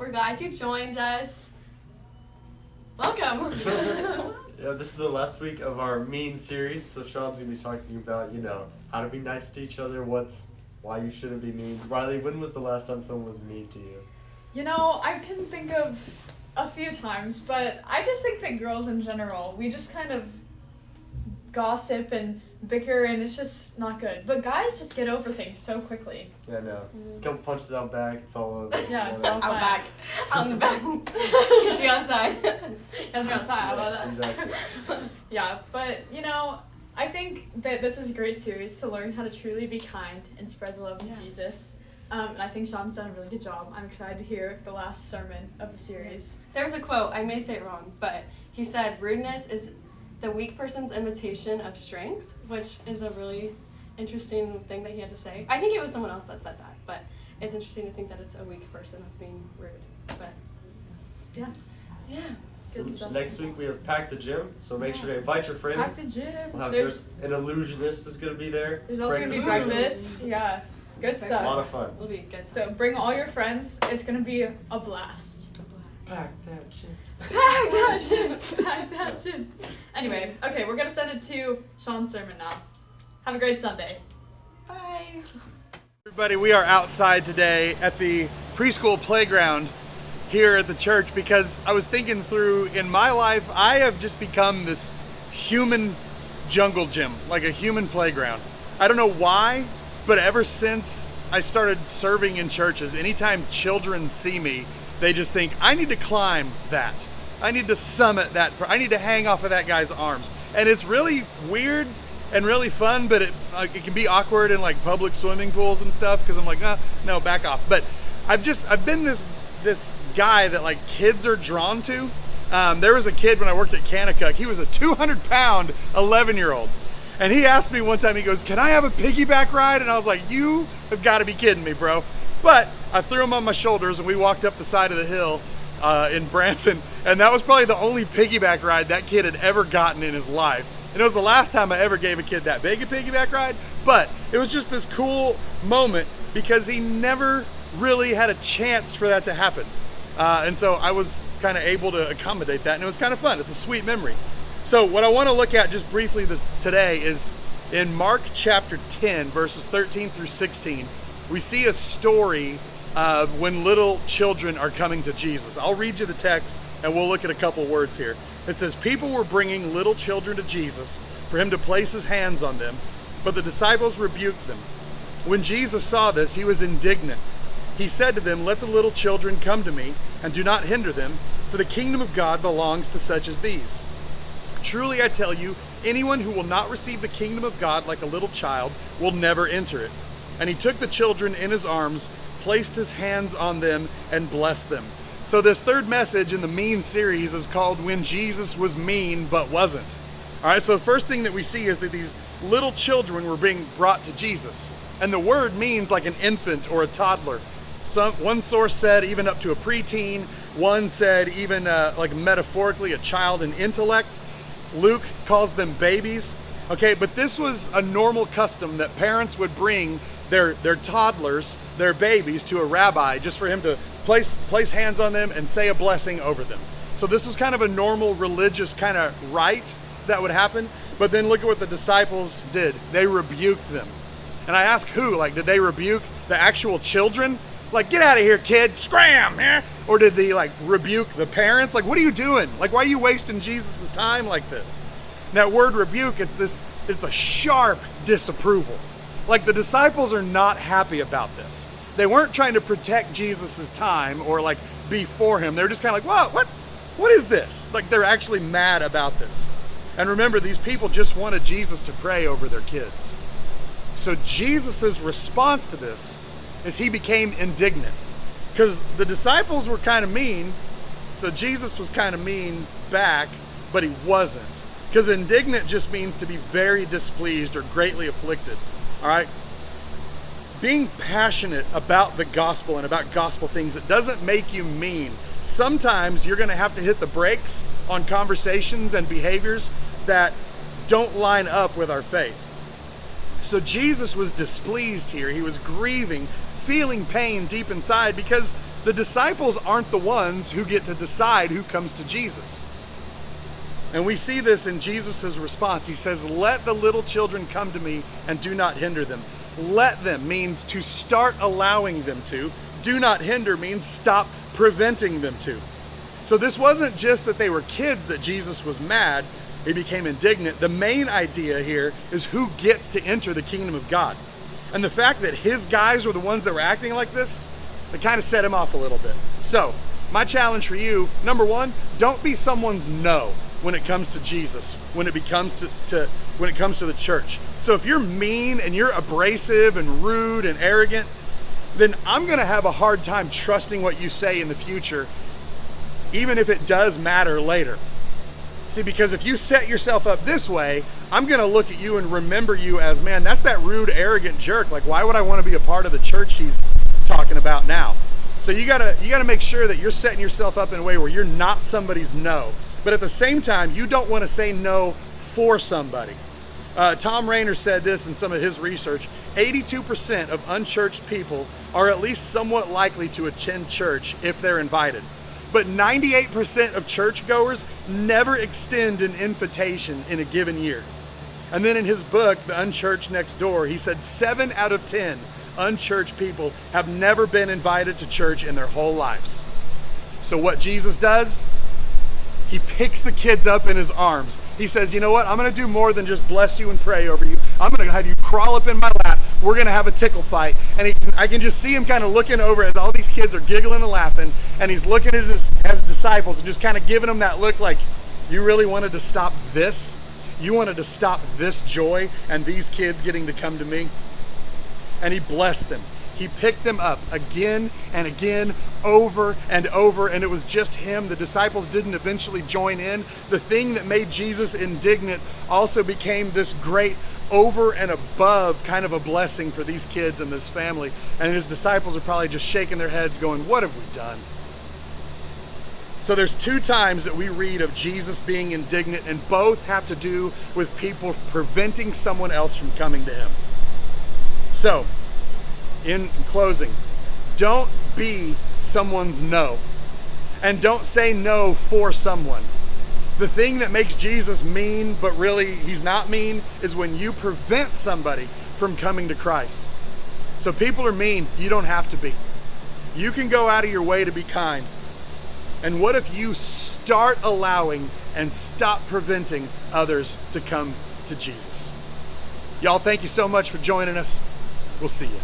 We're glad you joined us. Welcome. Yeah, this is the last week of our mean series, so Sean's going to be talking about, how to be nice to each other, why you shouldn't be mean. Riley, when was the last time someone was mean to you? I can think of a few times, but I just think that girls in general, we just kind of gossip and bicker, and it's just not good. But guys just get over things so quickly. Yeah, no. A couple punches out back, it's all over. Yeah, it's all Out fine. back. Out in the back. Gets you outside. Gets me outside. How about that? Exactly. Yeah, but I think that this is a great series to learn how to truly be kind and spread the love of Jesus. And I think Sean's done a really good job. I'm excited to hear the last sermon of the series. There was a quote, I may say it wrong, but he said, rudeness is the weak person's imitation of strength, which is a really interesting thing that he had to say. I think it was someone else that said that, but it's interesting to think that it's a weak person that's being rude. But Yeah. yeah. Good stuff. Next week we have Pack the Gym, so make sure to invite your friends. Pack the gym. We'll have There's an illusionist is going to be there. also going to be breakfast. Yeah. Good A stuff. lot of fun. It'll be good. So bring all your friends. It's going to be a blast. Pack that gym. Pack that gym. Pack that gym. Anyways, okay, we're going to send it to Sean's sermon now. Have a great Sunday. Bye. Everybody, we are outside today at the preschool playground here at the church because I was thinking through, in my life, I have just become this human jungle gym, like a human playground. I don't know why, but ever since I started serving in churches, anytime children see me, they just think, I need to climb that. I need to summit that. I need to hang off of that guy's arms. And it's really weird and really fun, but it can be awkward in like public swimming pools and stuff because I'm like, no, back off. But I've been this guy that like kids are drawn to. There was a kid when I worked at Kanakuk. He was a 200-pound 11-year-old. And he asked me one time, he goes, can I have a piggyback ride? And I was like, you have got to be kidding me, bro. But I threw him on my shoulders and we walked up the side of the hill in Branson. And that was probably the only piggyback ride that kid had ever gotten in his life. And it was the last time I ever gave a kid that big a piggyback ride. But it was just this cool moment because he never really had a chance for that to happen. And so I was kind of able to accommodate that, and it was kind of fun. It's a sweet memory. So what I want to look at just briefly today is in Mark chapter 10, verses 13 through 16, we see a story of when little children are coming to Jesus. I'll read you the text, and we'll look at a couple words here. It says, people were bringing little children to Jesus for him to place his hands on them, but the disciples rebuked them. When Jesus saw this, he was indignant. He said to them, let the little children come to me, and do not hinder them, for the kingdom of God belongs to such as these. Truly I tell you, anyone who will not receive the kingdom of God like a little child will never enter it. And he took the children in his arms, placed his hands on them, and blessed them. So this third message in the mean series is called When Jesus Was Mean But Wasn't. All right, so the first thing that we see is that these little children were being brought to Jesus. And the word means like an infant or a toddler. One source said even up to a preteen. One said even like metaphorically a child in intellect. Luke calls them babies. Okay, but this was a normal custom that parents would bring their toddlers, their babies, to a rabbi just for him to place hands on them and say a blessing over them. So this was kind of a normal religious kind of rite that would happen. But then look at what the disciples did. They rebuked them. And I ask who? Like, did they rebuke the actual children? Like, get out of here, kid, scram, yeah? Or did they like rebuke the parents? Like, what are you doing? Like, why are you wasting Jesus' time like this? And that word rebuke, it's a sharp disapproval. Like, the disciples are not happy about this. They weren't trying to protect Jesus' time or like be for him. They're just kind of like, what is this? Like, they're actually mad about this. And remember, these people just wanted Jesus to pray over their kids. So Jesus' response to this is he became indignant because the disciples were kind of mean. So Jesus was kind of mean back, but he wasn't, because indignant just means to be very displeased or greatly afflicted. All right. Being passionate about the gospel and about gospel things, it doesn't make you mean. Sometimes you're going to have to hit the brakes on conversations and behaviors that don't line up with our faith. So Jesus was displeased here. He was grieving, feeling pain deep inside because The disciples aren't the ones who get to decide who comes to Jesus. And we see this in Jesus' response. He says, let the little children come to me and do not hinder them. Let them means to start allowing them to. Do not hinder means stop preventing them to. So this wasn't just that they were kids that Jesus was mad. He became indignant. The main idea here is who gets to enter the kingdom of God. And the fact that his guys were the ones that were acting like this, it kind of set him off a little bit. So my challenge for you, number one, don't be someone's no when it comes to Jesus, when it comes to the church. So if you're mean and you're abrasive and rude and arrogant, then I'm gonna have a hard time trusting what you say in the future, even if it does matter later. See, because if you set yourself up this way, I'm gonna look at you and remember you as, man, that's that rude, arrogant jerk. Like, why would I wanna be a part of the church he's talking about now? So you gotta make sure that you're setting yourself up in a way where you're not somebody's no. But at the same time, you don't want to say no for somebody. Tom Rainer said this in some of his research, 82% of unchurched people are at least somewhat likely to attend church if they're invited. But 98% of churchgoers never extend an invitation in a given year. And then in his book, The Unchurched Next Door, he said 7 out of 10 unchurched people have never been invited to church in their whole lives. So what Jesus does, he picks the kids up in his arms. He says, you know what? I'm going to do more than just bless you and pray over you. I'm going to have you crawl up in my lap. We're going to have a tickle fight. And I can just see him kind of looking over as all these kids are giggling and laughing. And he's looking at his disciples and just kind of giving them that look like, you really wanted to stop this? You wanted to stop this joy and these kids getting to come to me? And he blessed them. He picked them up again and again, over and over, and it was just him. The disciples didn't eventually join in. The thing that made Jesus indignant also became this great over and above kind of a blessing for these kids and this family. And his disciples are probably just shaking their heads going, what have we done? So there's 2 times that we read of Jesus being indignant, and both have to do with people preventing someone else from coming to him. So, in closing, don't be someone's no, and don't say no for someone. The thing that makes Jesus mean, but really he's not mean, is when you prevent somebody from coming to Christ. So people are mean, you don't have to be. You can go out of your way to be kind. And what if you start allowing and stop preventing others to come to Jesus? Y'all, thank you so much for joining us. We'll see you.